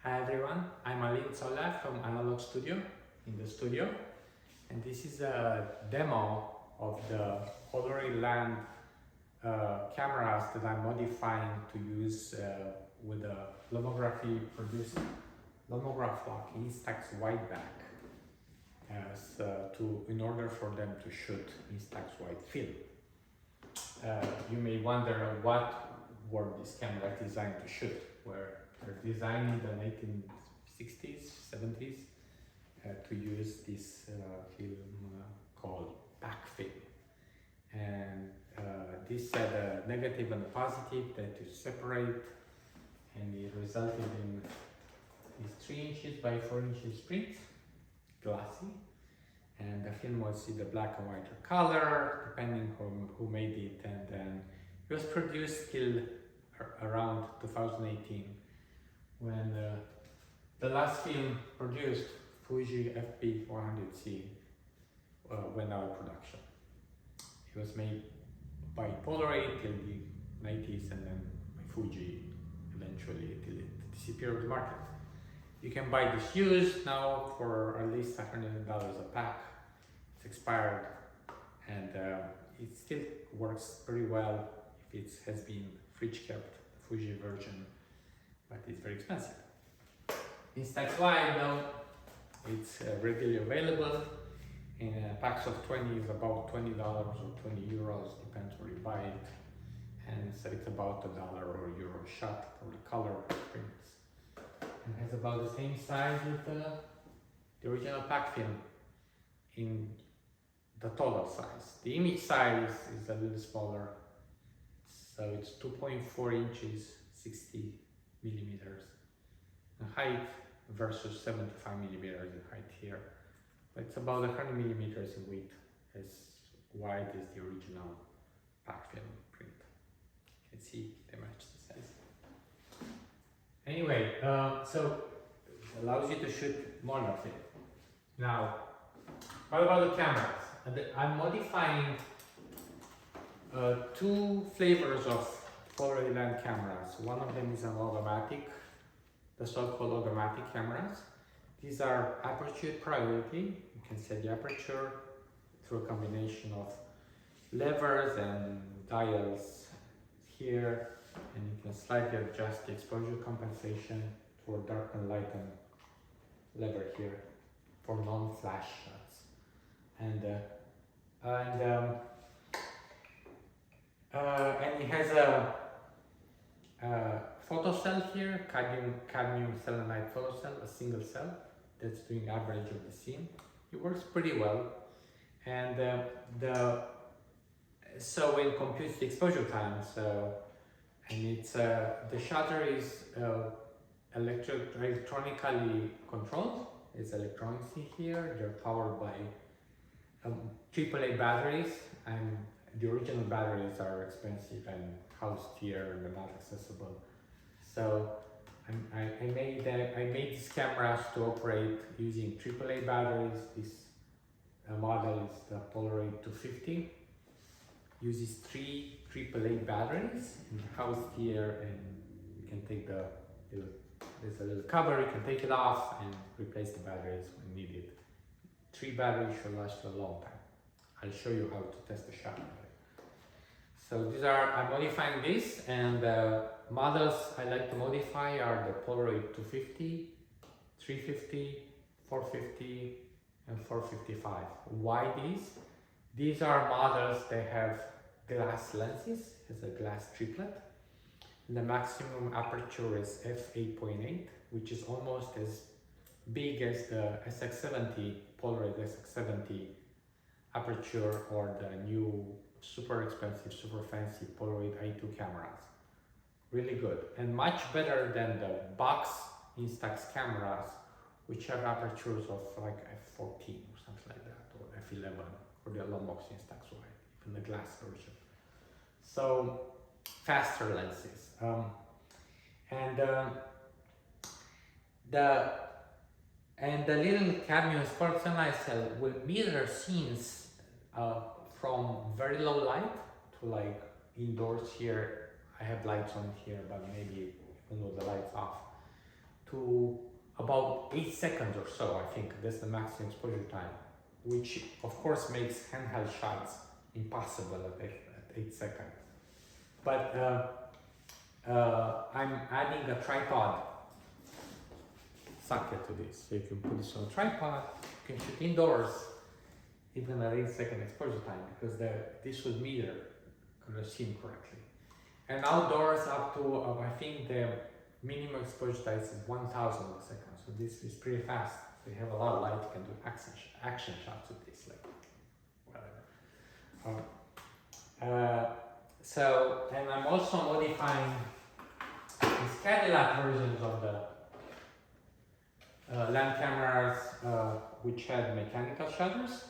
Hi everyone, I'm Sola from Analogue.Studio in the studio, and this is a demo of the Polaroid Land cameras that I'm modifying to use with a Lomography produced Lomograflok Instax Wide back in order for them to shoot Instax Wide film. You may wonder what were these cameras designed to shoot. They're designed in the 1960s, 70s to use this film called packfilm. And this had a negative and a positive that you separate, and it resulted in these 3 inches by 4 inches print, glassy. And the film was either black and white or color, depending on who made it. And then it was produced till around 2018, when the last film produced, Fuji FP400C, went out of production. It was made by Polaroid till the 90s, and then by Fuji eventually till it disappeared off the market. You can buy this used now for at least $100 a pack. It's expired, and it still works pretty well if it has been fridge kept, the Fuji version, but it's very expensive. Instax Wide, though, it's readily available in packs of 20 is about $20 or 20 euros, depends where you buy it, and so it's about $1 or euro shot for the color prints. And has about the same size with the original pack film in the total size. The image size is a little smaller, so it's 2.4 inches, 60 millimeters in height versus 75 millimeters in height here. But it's about 100 millimeters in width, as wide as the original pack film print. You can see they match the size. Anyway, so it allows you to shoot Lomography. Now, what about the cameras? I'm modifying 2 flavors of Polaroid Land cameras. One of them is an automatic, the so-called automatic cameras. These are aperture priority. You can set the aperture through a combination of levers and dials here, and you can slightly adjust the exposure compensation for dark and light and lever here for non-flash shots. And it has a photo cell here, cadmium selenide photo cell, a single cell that's doing average of the scene. It works pretty well, and so it computes the exposure time. And it's the shutter is electronically controlled. It's electronics in here. They're powered by AAA batteries, and the original batteries are expensive and housed here and they're not accessible. So I made these cameras to operate using AAA batteries. This model is the Polaroid 250. Uses 3 AAA batteries housed here, and you can take there's a little cover, you can take it off and replace the batteries when needed. 3 batteries should last for a long time. I'll show you how to test the shot. So I'm modifying this, and the models I like to modify are the Polaroid 250, 350, 450, and 455. Why these? These are models that have glass lenses, it's a glass triplet. The maximum aperture is f8.8, which is almost as big as the SX70, Polaroid SX70 aperture, or the new super expensive, super fancy Polaroid i2 cameras. Really good, and much better than the box Instax cameras, which have apertures of like f14 or something like that, or f11 for the Lomography Instax Wide, even the glass version. So faster lenses, and the little cadmium selenide cell will mirror scenes from very low light to like indoors here. I have lights on here, but maybe even with the lights off, to about 8 seconds or so. I think that's the maximum exposure time, which of course makes handheld shots impossible at 8 seconds. But I'm adding a tripod socket to this, so you can put this on a tripod. You can shoot indoors even at 8 second exposure time, because this would meter the scene correctly. And outdoors up to I think the minimum exposure time is 1000 seconds, so this is pretty fast. So you have a lot of light, you can do action shots with this, like whatever. So, and I'm also modifying these Cadillac versions of the Land cameras, which had mechanical shutters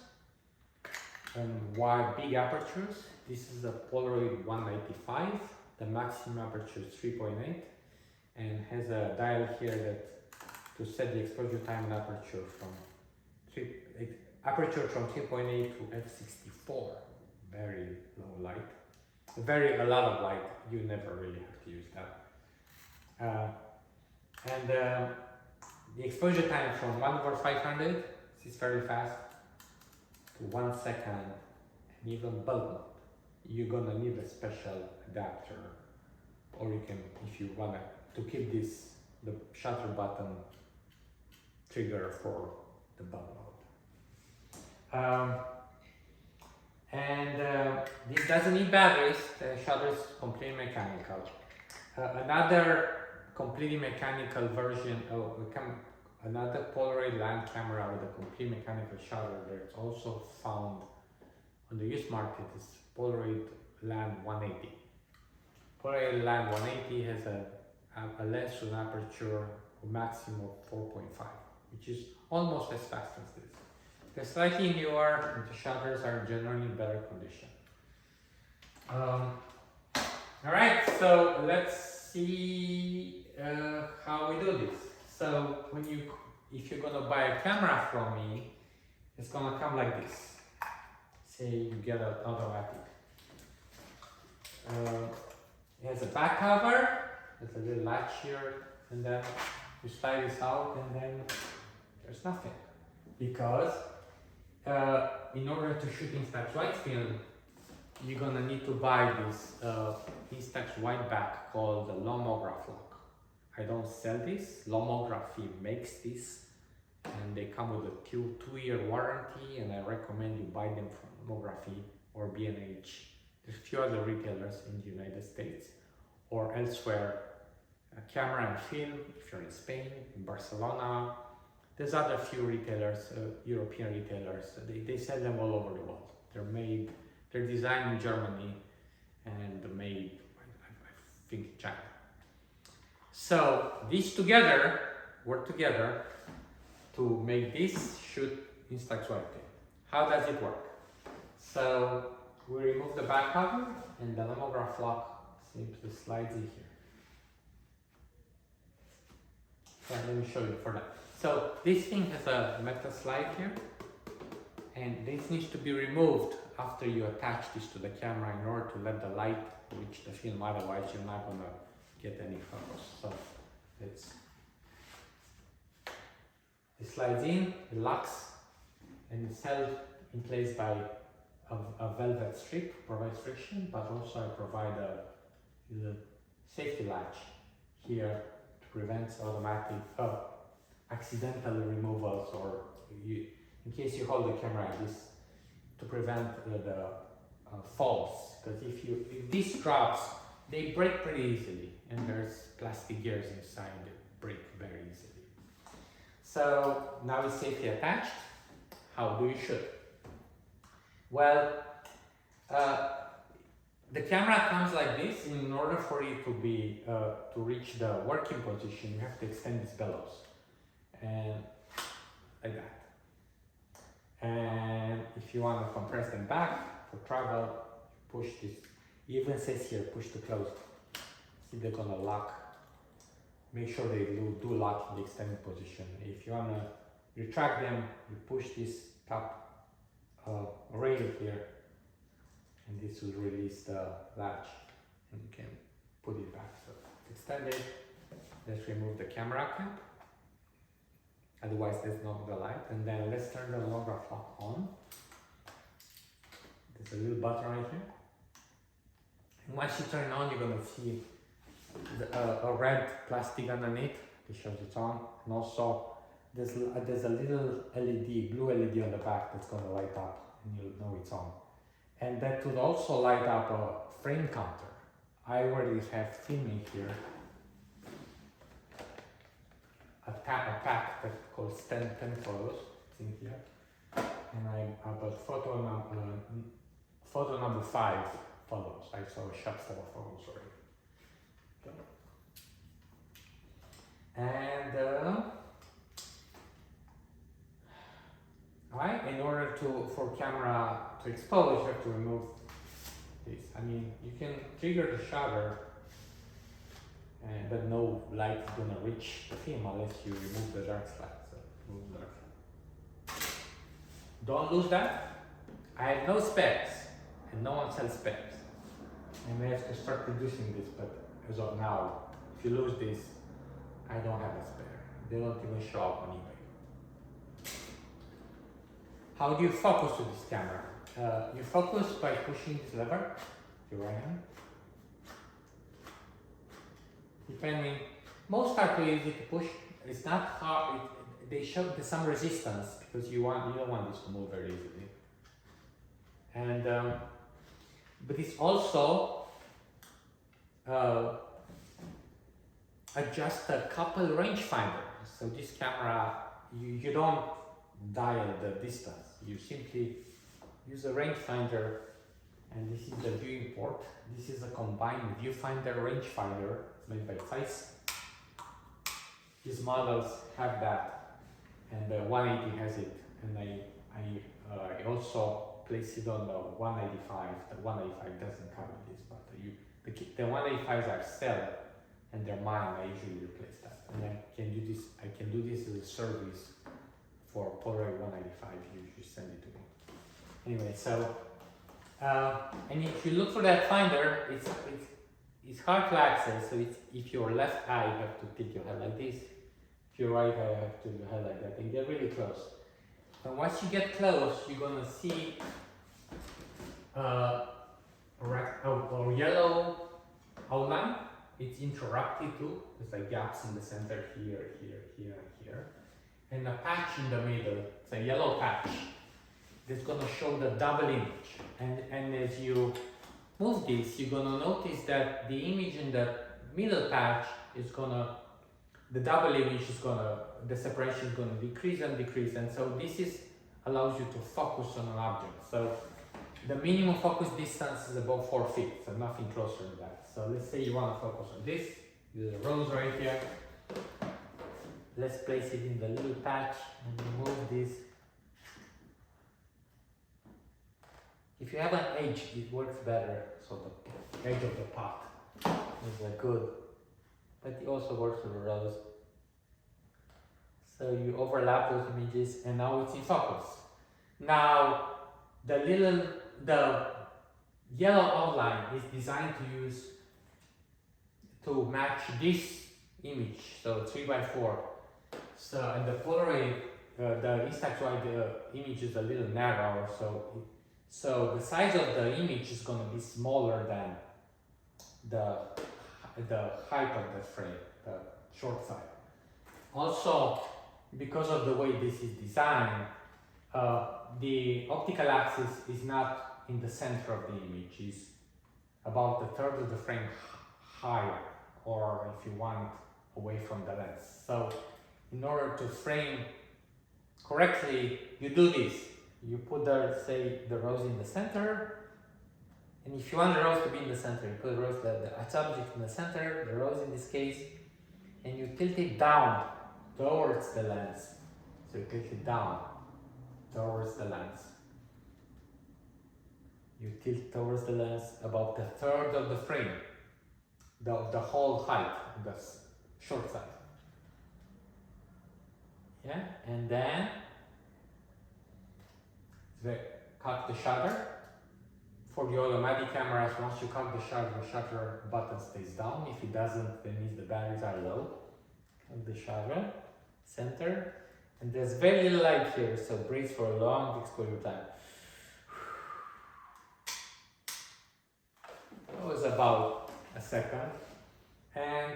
and wide, big apertures. This is a Polaroid 185. The maximum aperture is 3.8, and has a dial here that to set the exposure time and aperture from 3.8 to f64. Very low light. A lot of light. You never really have to use that. The exposure time from 1/500, this is very fast, to 1 second, and even bulb mode. You're gonna need a special adapter, or you can, if you wanna, to keep this, the shutter button trigger for the bulb mode. This doesn't need batteries. The shutter is completely mechanical. Another completely mechanical version of another Polaroid Land camera with a complete mechanical shutter that's also found on the used market is Polaroid Land 180. Polaroid Land 180 has a lens with an aperture maximum of 4.5, which is almost as fast as this. They're slightly newer, and the shutters are generally in better condition. Alright, so let's see how we do this. So if you're gonna buy a camera from me, it's gonna come like this. Say you get an automatic. It has a back cover, there's a little latch here, and then you slide this out, and then there's nothing. Because in order to shoot Instax Wide film, you're gonna need to buy this Instax Wide back called the Lomograflok. I don't sell this. Lomography makes this, and they come with a 2-year warranty, and I recommend you buy them from Lomography or B&H. There's a few other retailers in the United States or elsewhere. Camera and film, if you're in Spain, in Barcelona. There's other few retailers, European retailers. They sell them all over the world. They're designed in Germany and made, I think, in China. So these together work together to make this shoot Instax Wide film. How does it work? So we remove the back cover, and the Lomographlok simply slides in here. So let me show you for that. So this thing has a metal slide here, and this needs to be removed after you attach this to the camera in order to let the light reach the film. Otherwise, you're not gonna get any photos. So it slides in, it locks, and it's held in place by a velvet strip, provides friction, but also I provide a safety latch here to prevent automatic accidental removals, or in case you hold the camera like this, to prevent the falls. Because if this drops, they break pretty easily, and there's plastic gears inside that break very easily. So now it's safely attached. How do you shoot? Well, the camera comes like this. In order for it to be to reach the working position, you have to extend its bellows, and like that. And if you want to compress them back for travel, push this. It even says here, push to close. See, they're gonna lock. Make sure they do lock in the extended position. If you wanna retract them, you push this top rail here, and this will release the latch, and you can put it back. So it's extended. Let's remove the camera cap. otherwise there's not the light. And then let's turn the Lomographlok on. There's a little button right here. And once you turn it on, you're gonna see a red plastic underneath that shows it's on, and also there's a little LED, blue LED on the back that's gonna light up, and you'll know it's on. And that would also light up a frame counter. I already have filming here a pack that calls 10 photos. It's in here, and I bought photo number 5 photos. I saw a shop 4 photos already. Okay. And in order for camera to expose, you have to remove this. I mean, you can trigger the shutter, but no light is gonna reach the film unless you remove the dark slide. So remove the dark slide. Don't lose that. I have no specs, and no one sells specs. I may have to start producing this, but as of now, if you lose this, I don't have a spare. They don't even show up on eBay. How do you focus with this camera? You focus by pushing this lever, your right hand. Depending, most are too easy to push. It's not hard. They show there's some resistance because you don't want this to move very easily. And but it's also adjust a couple rangefinder. So this camera, you don't dial the distance. You simply use a rangefinder, and this is the viewing port. This is a combined viewfinder rangefinder made by Zeiss. These models have that, and the 180 has it. And I also place it on the 185. The 185 doesn't cover this, but the 185s are sell, and they're mine. I usually replace that, and I can do this. I can do this as a service for Polaroid 195. You send it to me. Anyway, so and if you look for that finder, it's hard to access. So if your left eye, you have to tilt your head like this. If your right eye, you have to tilt your head like that. And they're really close. And once you get close, you're gonna see a yellow outline. It's interrupted too. There's like gaps in the center here, and here. And a patch in the middle. It's a yellow patch that's gonna show the double image. And as you move this, you're gonna notice that the image in the middle patch is gonna, the double image is gonna, the separation is gonna decrease and decrease. And so this allows you to focus on an object. So the minimum focus distance is about 4 feet, so nothing closer than that. So let's say you wanna focus on this. There's a rose right here. Let's place it in the little patch and move this. If you have an edge, it works better. So the edge of the pot is good, but it also works with a rose. So you overlap those images, and now it's in focus. Now the yellow outline is designed to match this image. So 3x4. So and the Polaroid, the Instax Wide image is a little narrower. So the size of the image is going to be smaller than the height of the frame, the short side. Also, because of the way this is designed, the optical axis is not in the center of the image. It's about a third of the frame higher, or if you want, away from the lens. So in order to frame correctly, you do this. You put the rose in the center, and if you want the rose to be in the center, you put the subject in the center, the rose in this case, and you tilt it down towards the lens. So you tilt it down towards the lens. You tilt towards the lens about a third of the frame, the whole height, the short side. Yeah, and then cut the shutter. For the automatic cameras, once you cut the shutter button stays down. If it doesn't, that means the batteries are low. Cut the shutter, center, And there's very little light here, so breathe for a long exposure time. That was about a second. And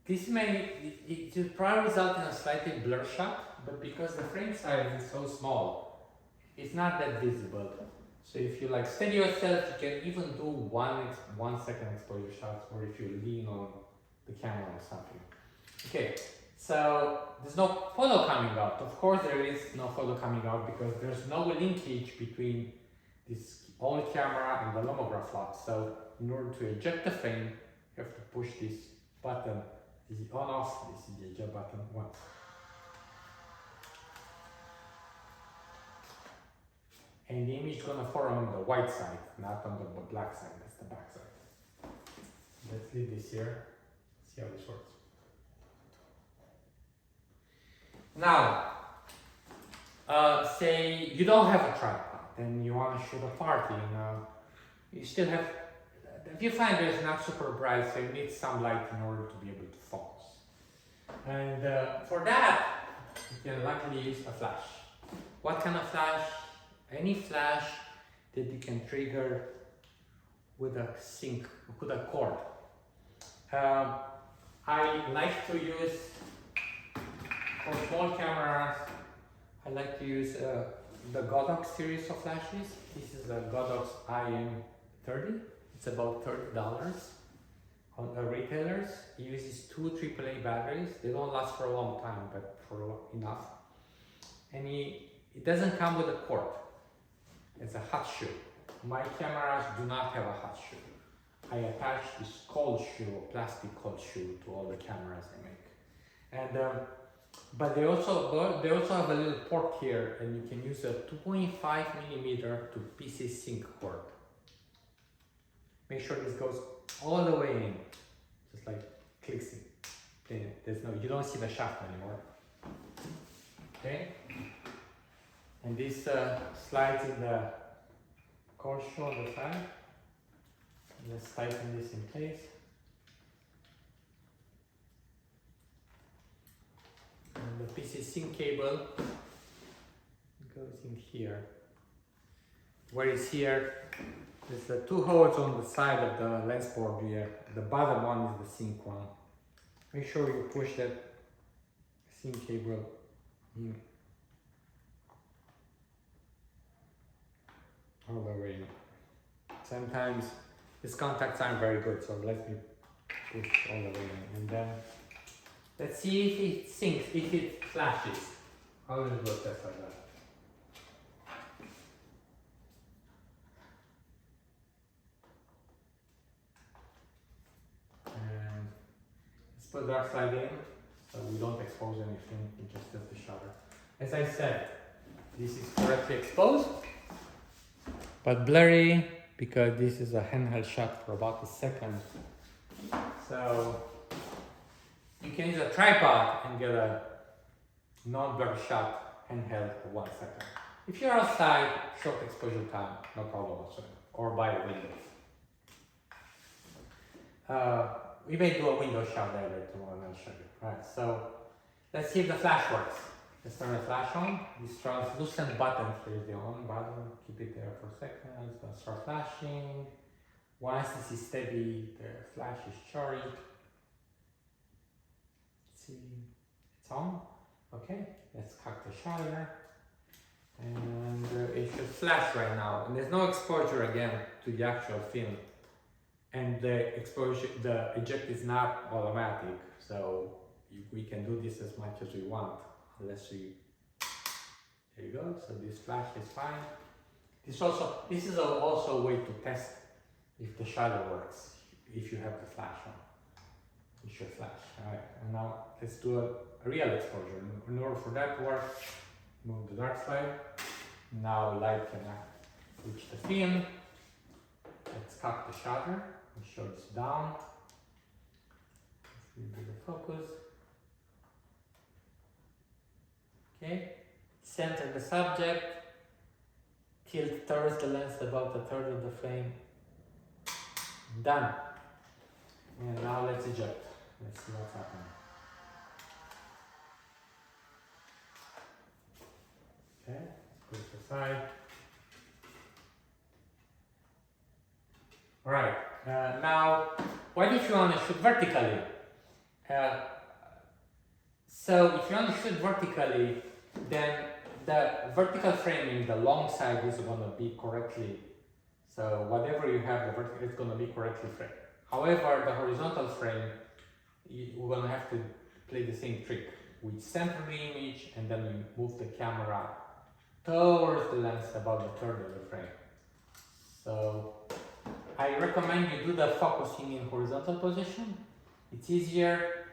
this it will probably result in a slightly blur shot, but because the frame size is so small, it's not that visible. So if you like steady yourself, you can even do 1 second exposure shots, or if you lean on the camera or something. Okay, so there's no photo coming out. Of course there is no photo coming out because there's no linkage between this old camera and the Lomographlok. So in order to eject the frame, you have to push this button. This is on off, this is the eject button once. And the image is gonna form on the white side, not on the black side, that's the back side. Let's leave this here, see how this works. Now, say you don't have a tripod and you want to shoot a party, you still have, the viewfinder is not super bright, so you need some light in order to be able to focus. And for that, you can luckily use a flash. What kind of flash? Any flash that you can trigger with a sync, with a cord. I like to use, for small cameras, I like to use the Godox series of flashes. This is a Godox IM30. It's about $30 on the retailers. It uses 2 AAA batteries. They don't last for a long time, but for enough. And it doesn't come with a cord. It's a hot shoe. My cameras do not have a hot shoe. I attach this cold shoe, plastic cold shoe, to all the cameras I make. And but they also have a little port here, and you can use a 2.5mm to PC sync cord. Make sure this goes all the way in, just like clicks in. There's no, you don't see the shaft anymore. Okay. And this slides in the cord shoe on the side. Let's tighten this in place. And the PC sync cable goes in here. Where it's here, there's the 2 holes on the side of the lens board here. The bottom one is the sync one. Make sure you push that sync cable in. All the way. Sometimes these contacts aren't very good, so let me push all the way in. And then let's see if it syncs, if it flashes. I'll just do a test like that. And let's put the dark side in so we don't expose anything, we just test the shutter. As I said, this is correctly exposed, but blurry because this is a handheld shot for about a second. So you can use a tripod and get a non-blur shot handheld for 1 second. If you're outside, short exposure time, no problem whatsoever, or by a window. We may do a window shot later tomorrow and I'll show you. Right, so let's see if the flash works. Let's turn the flash on. This translucent button here is the on button. Keep it there for a second. It's gonna start flashing. Once this is steady, the flash is charged. Let's see, it's on. Okay, let's cock the shutter. And it should flash right now. And there's no exposure again to the actual film. And the exposure, the eject is not automatic. So we can do this as much as we want. Unless we, there you go, so this flash is fine. This is also a way to test if the shutter works, if you have the flash on. It should flash. Alright, and now let's do a real exposure. In order for that to work, move the dark side. Now light can reach the film. Let's cock the shutter and show this down. Let's do the focus. Okay, center the subject, tilt towards the lens about a third of the frame. Done. And now let's eject. Let's see what's happening. Okay, put it aside. Alright, now, what if you want to shoot vertically? So if you want to shoot vertically, then the vertical framing, the long side is going to be correctly, so whatever you have, the vertical is going to be correctly framed. However, the horizontal frame, we're going to have to play the same trick. We center the image and then we move the camera towards the lens about a third of the frame. So I recommend you do the focusing in horizontal position. It's easier.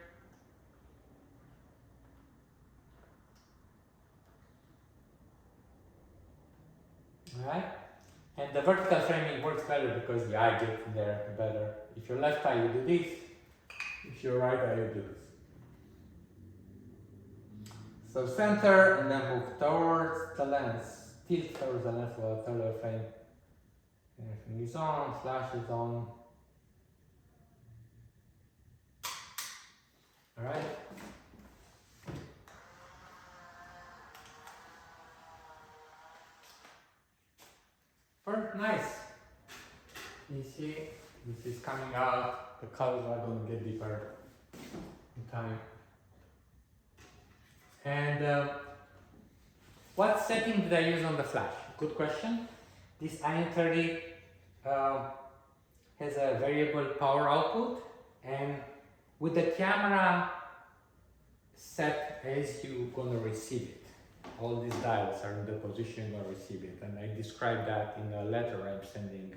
Alright? And the vertical framing works better because the eye gets there better. If your left eye, you do this. If your right eye, you do this. So center and then move towards the lens. Tilt towards the lens for a third of the frame. Everything is on, flash is on. Alright? Nice. You see, this is coming out. The colors are going to get deeper in time. And what setting did I use on the flash? Good question. This IM30 has a variable power output, and with the camera set as you're going to receive it. All these dials are in the position you're going to receive it, and I described that in a letter I'm sending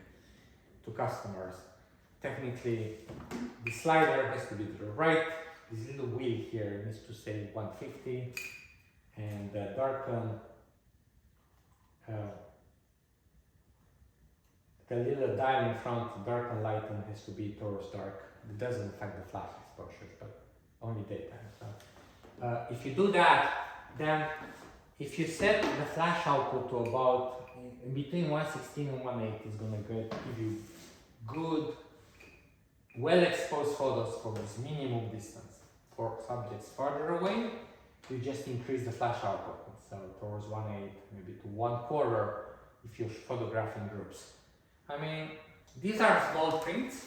to customers. Technically, the slider has to be to the right. This little wheel here needs to say 150, and darken the little dial in front, dark and lighten, has to be towards dark. It doesn't affect the flash exposures, but only daytime. So if you do that, then if you set the flash output to about in between 116 and 180, is going to give you good, well exposed photos for this minimum distance. For subjects farther away, you just increase the flash output, so towards 1.8, maybe to 1/4 if you're photographing groups. I mean, these are small prints,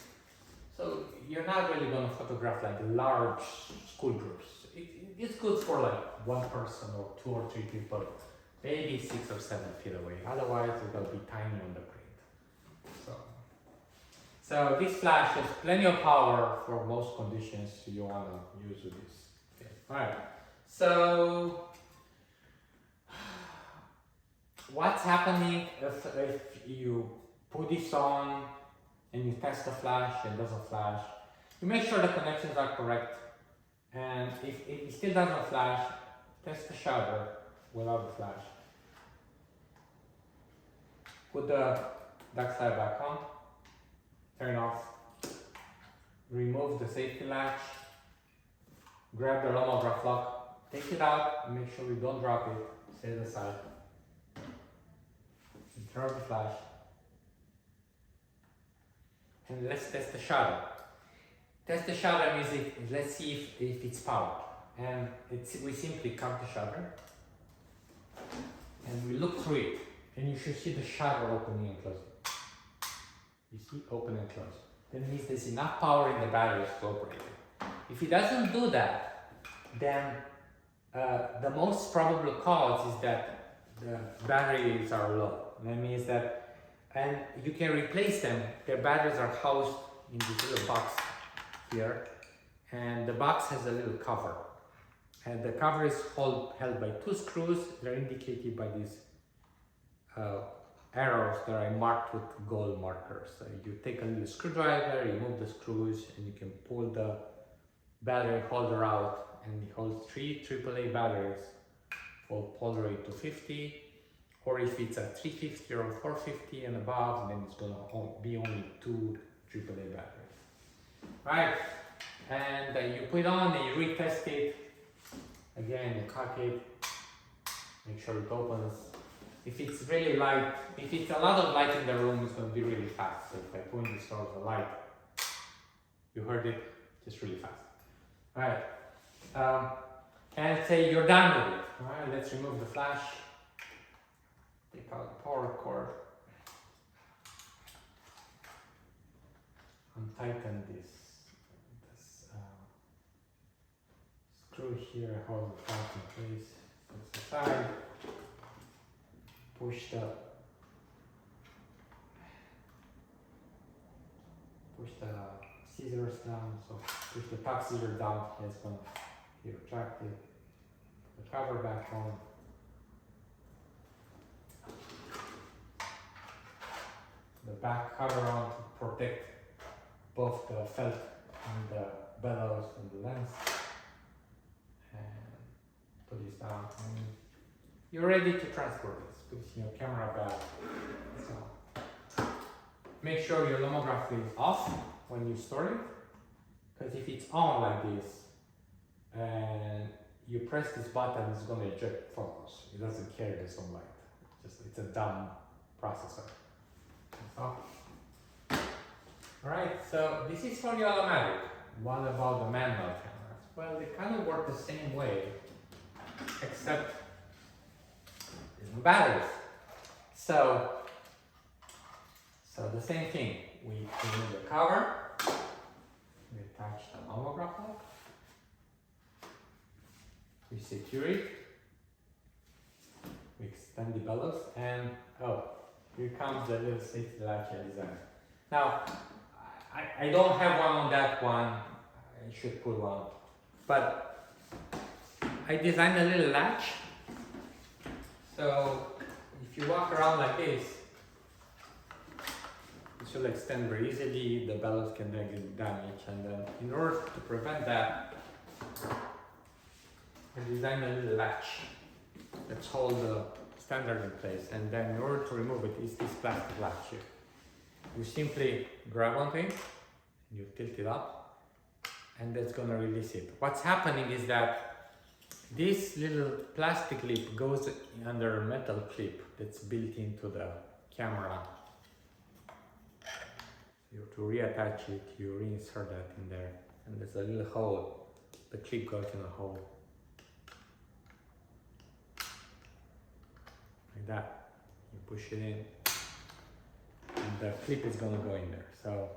so you're not really going to photograph like large school groups. It's good for like one person or 2 or 3 people, maybe 6 or 7 feet away. Otherwise, it will be tiny on the print. So this flash has plenty of power for most conditions you want to use with this. Okay. All right. So what's happening if you put this on and you test the flash and doesn't flash? You make sure the connections are correct. And if it still doesn't flash, test the shutter without the flash. Put the backside back on, turn off, remove the safety latch, grab the Lomographlok, take it out, and make sure you don't drop it, set it aside. And turn off the flash. And let's test the shutter. Test the shutter means let's see if it's powered. And we simply count the shutter and we look through it, and you should see the shutter opening and closing. You see, open and close. That means there's enough power in the batteries to operate it. If it doesn't do that, then the most probable cause is that the batteries are low. And that means that, and you can replace them. Their batteries are housed in this little box here, and the box has a little cover, and the cover is held by 2 screws. They're indicated by these arrows that are marked with gold markers. So you take a little screwdriver, you move the screws, and you can pull the battery holder out, and it holds 3 AAA batteries for Polaroid 250, or if it's a 350 or 450 and above, then it's going to be only 2 AAA batteries. Right, and you put it on and you retest it. Again, you cock it, make sure it opens. If it's really light, if it's a lot of light in the room, it's going to be really fast. So if I point this towards the light, you heard it, just really fast. Alright, and say you're done with it. Alright, let's remove the flash. Take out the power cord. Untighten this screw here, hold the part in place. Put it aside. Push the scissors down. So push the top scissor down. It's going to be retracted. The cover back on. The back cover on to protect both the felt and the bellows and the lens. And put this down. And you're ready to transport this. Put this in your camera bag. So make sure your lomography is off when you store it. Because if it's on like this and you press this button, it's going to eject photos. It doesn't carry the sunlight. It's a dumb processor. So, alright, so this is for the automatic. What about the manual cameras? Well, they kind of work the same way, except there's no batteries. So the same thing. We remove the cover, we attach the Lomographlok, we secure it, we extend the bellows, and here comes the little safety latch I designed. Now, I don't have one on that one. I should put one. But I designed a little latch. So if you walk around like this, it will extend very easily. The bellows can then get damaged. And then in order to prevent that, I designed a little latch that's hold the standard in place, and then in order to remove it is this plastic latch here. You simply grab onto it, you tilt it up, and that's gonna release it. What's happening is that this little plastic clip goes under a metal clip that's built into the camera. So you have to reattach it, you reinsert that in there, and there's a little hole. The clip goes in a hole. Like that. You push it in, and the clip is gonna go in there. So.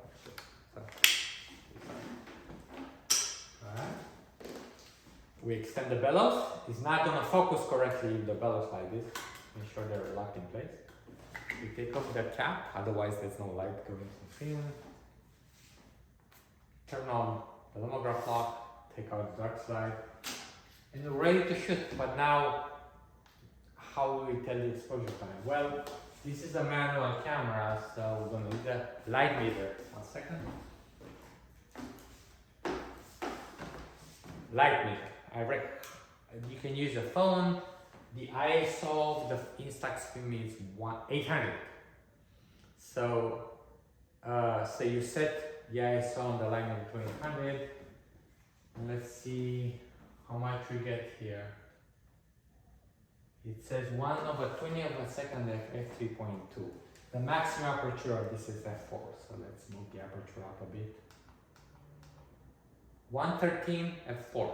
Alright. We extend the bellows. It's not gonna focus correctly if the bellows like this. Make sure they're locked in place. We take off the cap, otherwise there's no light going to the film. Turn on the Lomographlok, take out the dark side, and we're ready to shoot. But now, how do we tell the exposure time? Well, this is a manual camera, so we're gonna need a light meter. 1 second. Light meter. You can use a phone. The ISO of the Instax film is 800. So, you set the ISO on the line of 800. And let's see how much we get here. It says 1/20 of a second f3.2. The maximum aperture of this is f4, so let's move the aperture up a bit. 113 f4,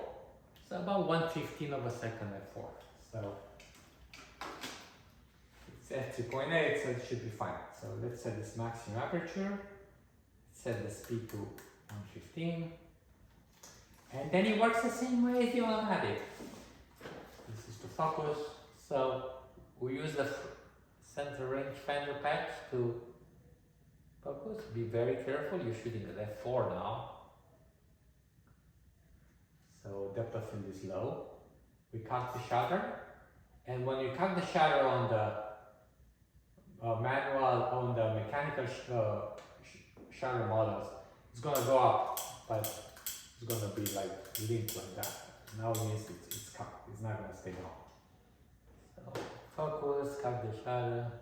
so about 1/15 of a second f4. So it's f3.8, so it should be fine. So let's set this maximum aperture, set the speed to 115, and then it works the same way as the automatic. This is to focus. So we use the center rangefinder patch to focus. Be very careful, you're shooting at f4 now. So depth of field is low. We cock the shutter, and when you cock the shutter on the on the mechanical shutter models, it's gonna go up, but it's gonna be like linked like that. Now it means it's cocked, it's not gonna stay on. So focus, cock the shutter.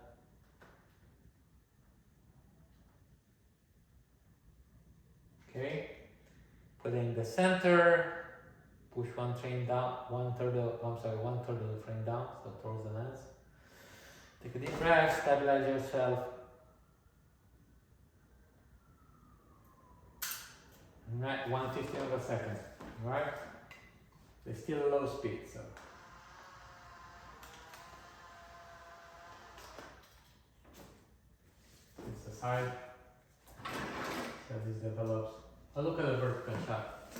Okay, put it in the center. Push one frame down, one third of the frame down, so towards the lens. Take a deep breath, stabilize yourself. 1/15 of a second, alright? There's still a low speed, so. side. So this develops. Oh, look at the vertical shot.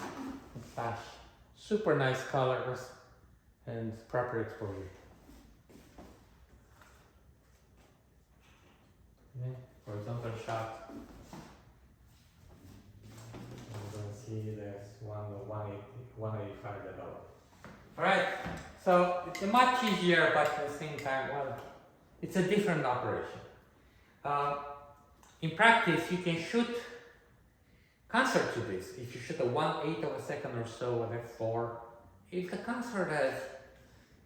Flash. Super nice colors and proper exposure. Okay. Horizontal shot. I'm going to see there's 185 developed. Alright, so it's much easier, but at the same time, well, it's a different operation. In practice, you can shoot concert to this. If you shoot a 1/8 of a second or so at f4, if the concert has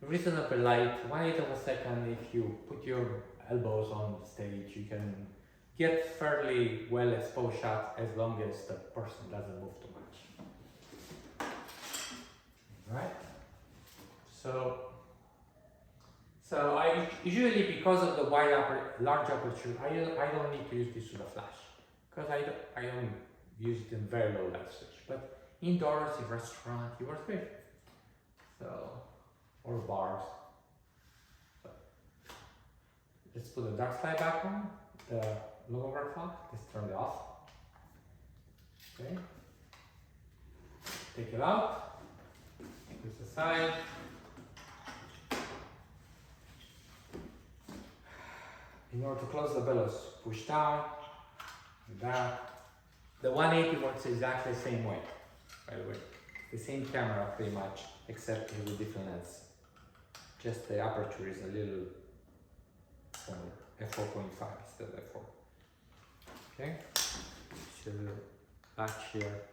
reasonable light, 1/8 of a second, if you put your elbows on the stage, you can get fairly well exposed shots as long as the person doesn't move too much. Right? So I usually, because of the large aperture, I don't need to use this with a flash, because I don't use it in very low light switch. But indoors, in restaurant, it works great. So, or bars. So, let's put the dark side back on, the Lomographlok. Let's turn it off. Okay. Take it out. Take this aside. In order to close the bellows, push down, like that. The 180 works exactly the same way, by the way. The same camera pretty much, except with a different lens. Just the aperture is a little smaller, f4.5 instead of f4. Okay, so the latch here,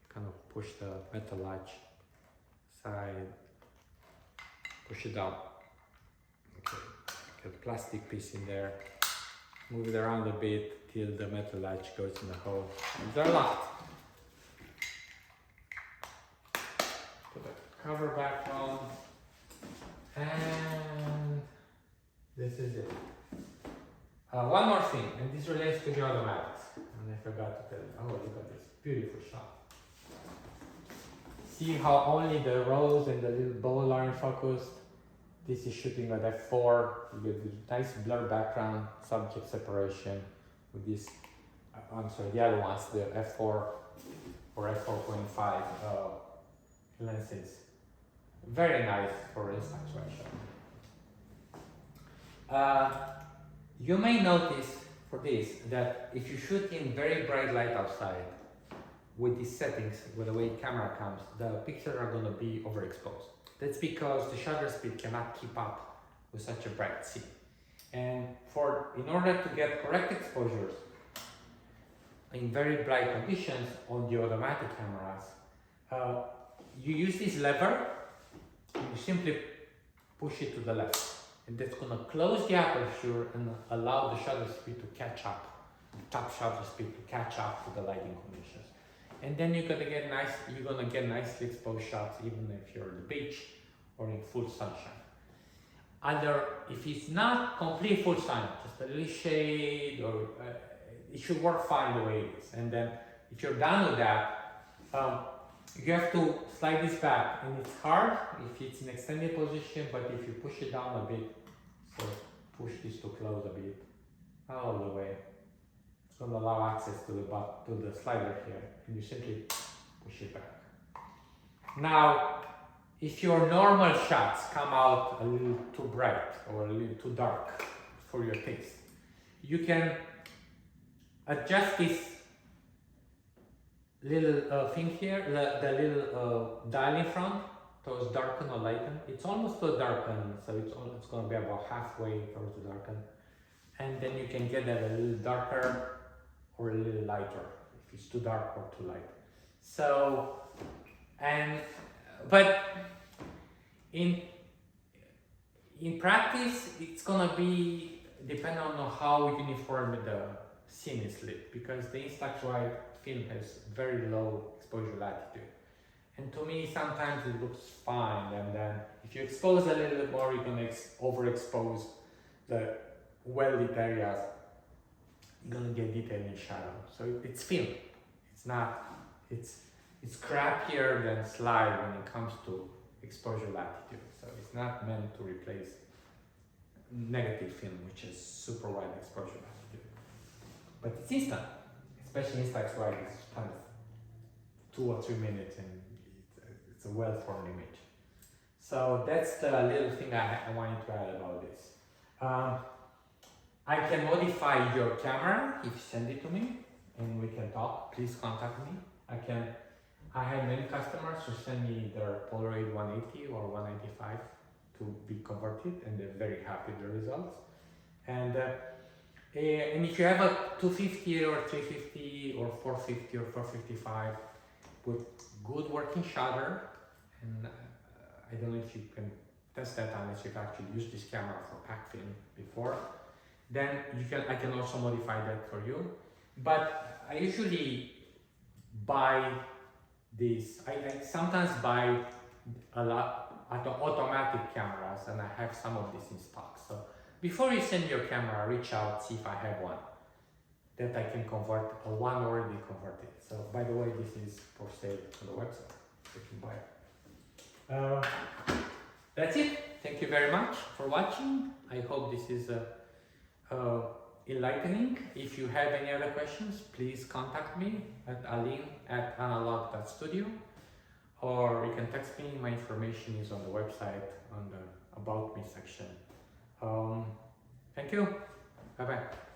kind of push the metal latch side, push it down. Okay. Get a plastic piece in there, move it around a bit till the metal latch goes in the hole, and they're locked. Put the cover back on, and this is it. One more thing, and this relates to the automatics, and I forgot to tell you. Oh, look at this beautiful shot. See how only the rose and the little ball are in focus? This is shooting at f4, you get this nice blur background, subject separation with this, I'm sorry, the other ones, the f4 or f4.5 lenses. Very nice for Instax Wide shot. You may notice for this that if you shoot in very bright light outside with these settings, with the way camera comes, the pixels are going to be overexposed. That's because the shutter speed cannot keep up with such a bright scene. And in order to get correct exposures in very bright conditions on the automatic cameras, you use this lever, and you simply push it to the left. And that's going to close the aperture and allow the shutter speed to catch up, the top shutter speed to catch up to the lighting conditions. And then you're gonna get nicely exposed shots even if you're at the beach or in full sunshine. Either if it's not complete full sun, just a little shade, or it should work fine the way it is. And then if you're done with that, you have to slide this back, and it's hard if it's in extended position, but if you push it down a bit, so push this to close a bit, not all the way. It's going to allow access to the slider here, and you simply push it back. Now, if your normal shots come out a little too bright or a little too dark for your taste, you can adjust this little thing here, the little dial in front, towards darken or lighten. It's almost to darken, so it's going to be about halfway towards the darken. And then you can get that a little darker or a little lighter, if it's too dark or too light. So, but in practice, it's gonna be depending on how uniform the scene is lit, because the Instax Wide film has very low exposure latitude. And to me, sometimes it looks fine, and then if you expose a little bit more, you're gonna overexpose the well-lit areas. You're gonna get detail in shadow. So it's film. It's not. It's crappier than slide when it comes to exposure latitude. So it's not meant to replace negative film, which is super wide exposure latitude. but it's instant, especially Instax Wide is kind of 2 or 3 minutes and it's a well-formed image. So that's the little thing I wanted to add about this. I can modify your camera if you send it to me and we can talk. Please contact me. I have many customers who send me their Polaroid 180 or 195 to be converted and they're very happy with the results. And if you have a 250 or 350 or 450 or 455 with good working shutter, and I don't know if you can test that unless you've actually used this camera for packfilm before, then I can also modify that for you. But I usually buy this. I sometimes buy a lot of automatic cameras, and I have some of this in stock. So before you send your camera, reach out, see if I have one that I can convert, or one already converted. So by the way, this is for sale on the website, so you can buy it. That's it. Thank you very much for watching. I hope this is enlightening. If you have any other questions, please contact me at Analogue.Studio, or you can text me. My information is on the website on the About Me section. Thank you. Bye bye.